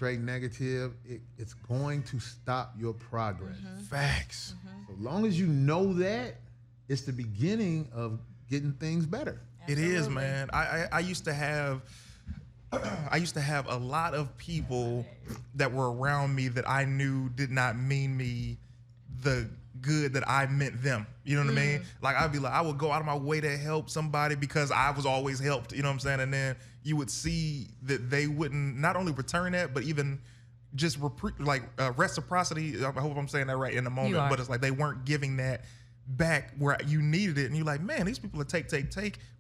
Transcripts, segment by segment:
straight negative, it's going to stop your progress. Facts. So long as you know that, it's the beginning of getting things better. Absolutely. It is, man. I used to have a lot of people that were around me that I knew did not mean me the good that I meant them. You know what I mean? Like I would go out of my way to help somebody because I was always helped. You know what I'm saying? And then you would see that they wouldn't not only return that, but even just reciprocity. I hope I'm saying that right in the moment. But it's like they weren't giving that back where you needed it, and you're like, man, these people are take,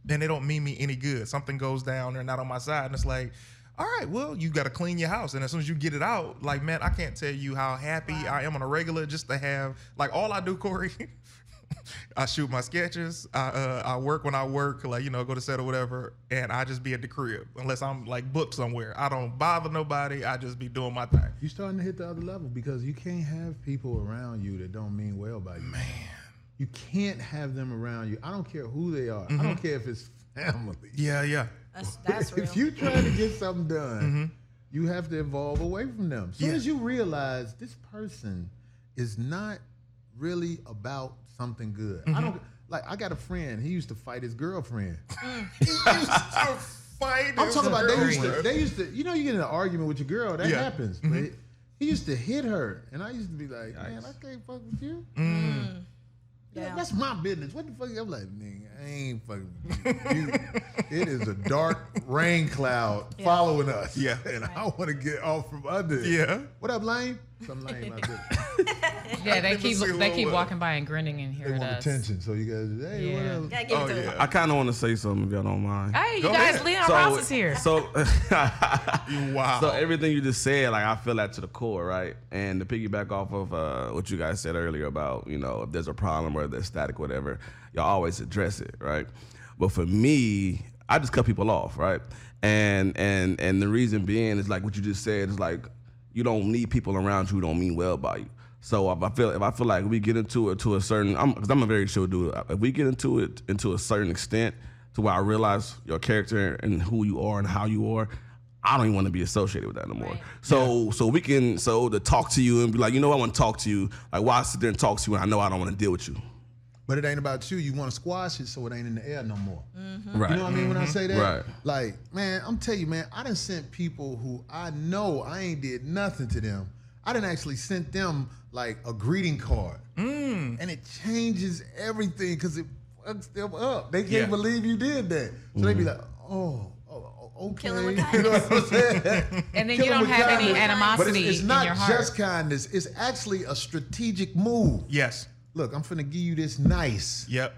then they don't mean me any good. Something goes down, they're not on my side, and it's like, all right, well, you got to clean your house, and as soon as you get it out, like, man, I can't tell you how happy I am on a regular just to have, like, all I do, Corey, I shoot my sketches, I work when I work, like, you know, go to set or whatever, and I just be at the crib, unless I'm, like, booked somewhere. I don't bother nobody, I just be doing my thing. You're starting to hit the other level because you can't have people around you that don't mean well by you. Man. You can't have them around you. I don't care who they are. I don't care if it's family. Yeah. That's real. If you try to get something done, you have to evolve away from them. As soon as you realize this person is not really about something good. I got a friend, he used to fight his girlfriend. He used to fight I'm talking about girlfriend. they used to, you know, you get in an argument with your girl, that happens. But he used to hit her, and I used to be like, man, I can't fuck with you. Yeah, that's my business. What the fuck? I'm like, nigga, I ain't fucking with you. It is a dark rain cloud following us. Yeah. And I want to get off from under it. Yeah. What up, Lane? Some lame out there. Yeah, they keep walking by and grinning and hearing They want us. attention, so you guys, hey, what up? Gotta give it to them. I kind of want to say something if y'all don't mind. Hey, you Go guys, ahead. Leon Ross is here. So, Wow. So everything you just said, like I feel that to the core, right? And to piggyback off of what you guys said earlier about, you know, if there's a problem or there's static, whatever, y'all always address it, right? But for me, I just cut people off, right? And the reason being is like what you just said is like you don't need people around you who don't mean well by you. So if I feel like we get into it to a certain, because I'm a very chill dude. If we get into it into a certain extent to where I realize your character and who you are and how you are, I don't even want to be associated with that no more. Right. So to talk to you and be like, you know, I want to talk to you. Like, why sit there and talk to you when I know I don't want to deal with you? But it ain't about you. You want to squash it so it ain't in the air no more. Right. You know what I mean when I say that? Right. Like, man, I'm telling you, man, I done sent people who I know I ain't did nothing to them. I done actually sent them like a greeting card. And it changes everything because it fucks them up. They can't believe you did that. So they be like, okay. Kill 'em with You know what I'm saying? And then Kill you 'em don't with have any kindness. animosity But it's in not your heart. just kindness. It's actually a strategic move. Yes. Look, I'm finna give you this nice. Yep.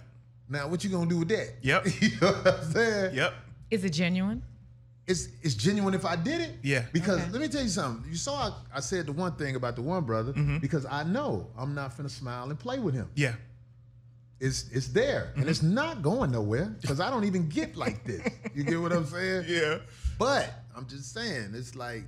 Now, what you gonna do with that? Yep. You know what I'm saying? Yep. Is it genuine? It's genuine if I did it. Yeah. Because let me tell you something. You saw I said the one thing about the one brother because I know I'm not finna smile and play with him. Yeah. It's there and it's not going nowhere because I don't even get like this. You get what I'm saying? Yeah. But I'm just saying it's like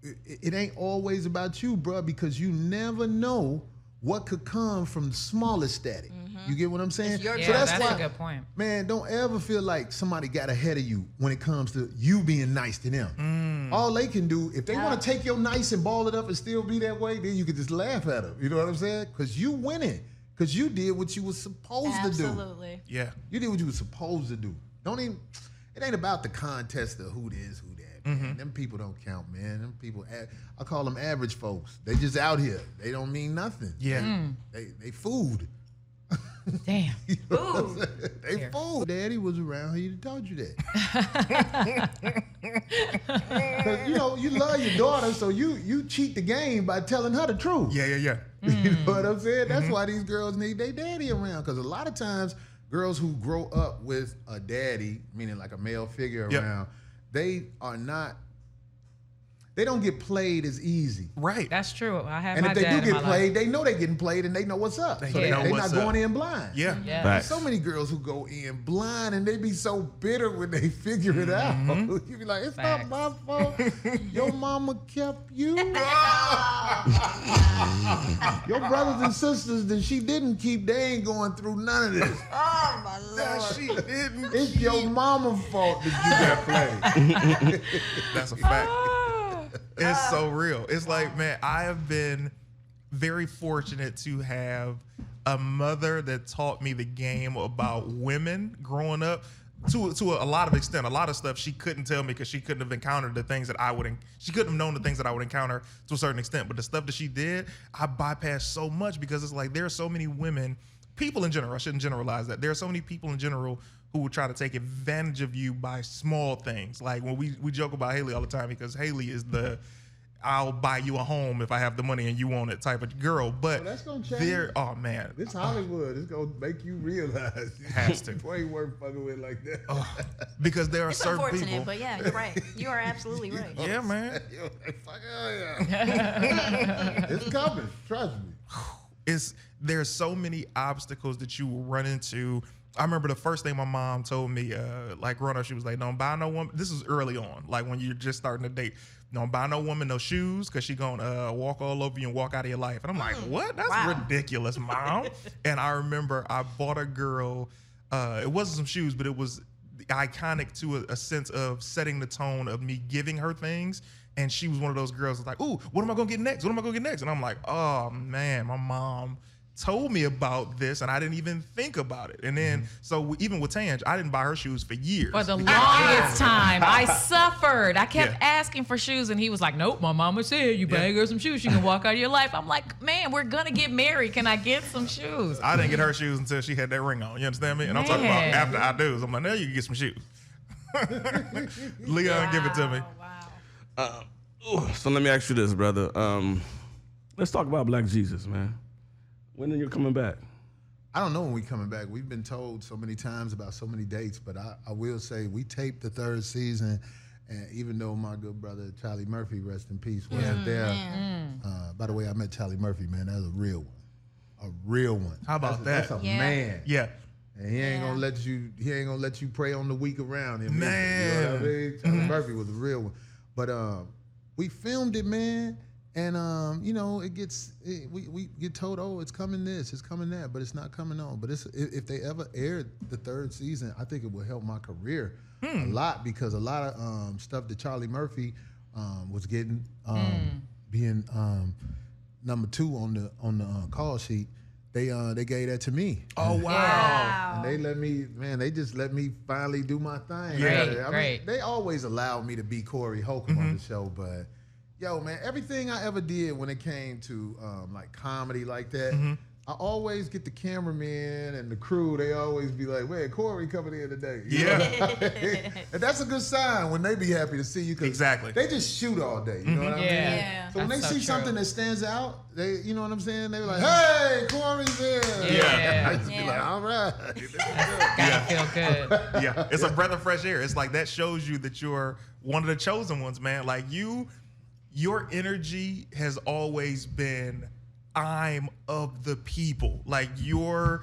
it ain't always about you, bro, because you never know what could come from the smallest static. You get what I'm saying? It's your Yeah, so that's that's why, a good point. Man, don't ever feel like somebody got ahead of you when it comes to you being nice to them. All they can do, if they want to take your nice and ball it up and still be that way, then you can just laugh at them. You know what I'm saying? Because you winning. Because you did what you was supposed to do. Absolutely. Yeah. You did what you were supposed to do. It ain't about the contest of who this, who that. Man. Them people don't count, man. Them people, I call them average folks. They just out here. They don't mean nothing. Yeah. They food. Damn. You know what I'm saying? They food. Daddy was around, he'd have told you that. Because, you know, you love your daughter, so you cheat the game by telling her the truth. Yeah. You know what I'm saying? That's why these girls need their daddy around. Because a lot of times, girls who grow up with a daddy, meaning like a male figure around, they don't get played as easy. Right. That's true. I have And my if they dad do in get my played, life. they know they're getting played and they know what's up. So know they're what's not up. going in blind. Yeah. Yeah. There's so many girls who go in blind and they be so bitter when they figure it out. You be like, it's Facts. not my fault. Your mama kept you. Your brothers and sisters that she didn't keep, they ain't going through none of this. Oh my That Lord. she didn't. It's your mama's fault that you got played. That's a fact. It's so real. It's like, man, I have been very fortunate to have a mother that taught me the game about women growing up to a lot of extent. A lot of stuff she couldn't tell me because she couldn't have encountered the things that she couldn't have known the things that I would encounter to a certain extent. But the stuff that she did, I bypassed so much because it's like there are so many women, people in general, I shouldn't generalize that. There are so many people in general who will try to take advantage of you by small things. Like when we joke about Haley all the time because Haley is the I'll buy you a home if I have the money and you want it type of girl. But that's gonna change. Oh man, this Hollywood is gonna make you realize it has to. Boy, you weren't fucking with like that. Because there are It's certain unfortunate, people. but yeah, you're right. You are absolutely right. Yeah, man. Fuck yeah. It's coming. Trust me. There's so many obstacles that you will run into. I remember the first thing my mom told me, like growing up, she was like, "Don't buy no woman." This is early on, like when you're just starting to date. Don't buy no woman no shoes because she gonna walk all over you and walk out of your life. And I'm like, what? That's ridiculous, Mom. And I remember I bought a girl. It wasn't some shoes, but it was iconic to a sense of setting the tone of me giving her things. And she was one of those girls that's like, ooh, what am I gonna get next? What am I gonna get next? And I'm like, oh man, my mom told me about this and I didn't even think about it. And then, so even with Tange, I didn't buy her shoes for years. For the longest time, I suffered. I kept asking for shoes and he was like, nope, my mama said you buy her some shoes, she can walk out of your life. I'm like, man, we're gonna get married. Can I get some shoes? I didn't get her shoes until she had that ring on. You understand me? And I'm talking about after I do. So I'm like, now you can get some shoes. Leon, give it to me. Wow. So let me ask you this, brother. Let's talk about Black Jesus, man. When are you coming back? I don't know when we coming back. We've been told so many times about so many dates, but I will say we taped the 3rd season, and even though my good brother Charlie Murphy, rest in peace, wasn't there. By the way, I met Charlie Murphy, man. That's a real one. A real one. How about that? That's a man. Yeah. And he ain't gonna let you prey on the weak around him. Man. You know what I mean? Charlie Murphy was a real one. But we filmed it, man. And you know, we get told, oh, it's coming this, it's coming that, but it's not coming on. But if they ever aired the 3rd season, I think it will help my career a lot because a lot of stuff that Charlie Murphy was getting, being number 2 on the call sheet, they gave that to me. Oh wow! And they let me, man. They just let me finally do my thing. Great, I mean, they always allowed me to be Corey Holcomb on the show, but. Yo, man, everything I ever did when it came to like comedy like that, I always get the cameraman and the crew, they always be like, man, Corey coming in today. You know what I mean? And that's a good sign when they be happy to see you. Cause exactly. They just shoot all day. You know what I mean? Yeah. So when they That's see so something true. that stands out, they, you know what I'm saying? They be like, hey, Corey's here. Yeah. I just be like, all right. Gotta feel good. Yeah, it's a breath of fresh air. It's like that shows you that you're one of the chosen ones, man. Like your energy has always been, I'm of the people. Like your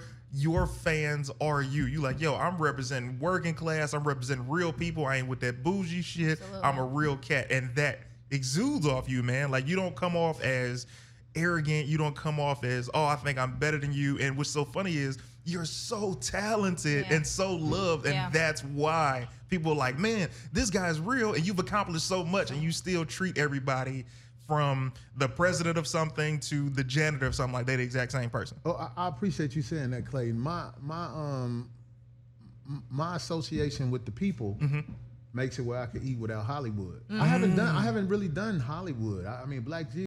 fans are you. You like, yo, I'm representing working class. I'm representing real people. I ain't with that bougie shit. Absolutely. I'm a real cat. And that exudes off you, man. Like you don't come off as arrogant. You don't come off as, oh, I think I'm better than you. And what's so funny is you're so talented and so loved. And that's why people are like, man, this guy's real. And you've accomplished so much. And you still treat everybody from the president of something to the janitor of something like they're the exact same person. Oh, I appreciate you saying that, Clayton. My association with the people makes it where I could eat without Hollywood. I haven't really done Hollywood. I mean, Black Jesus.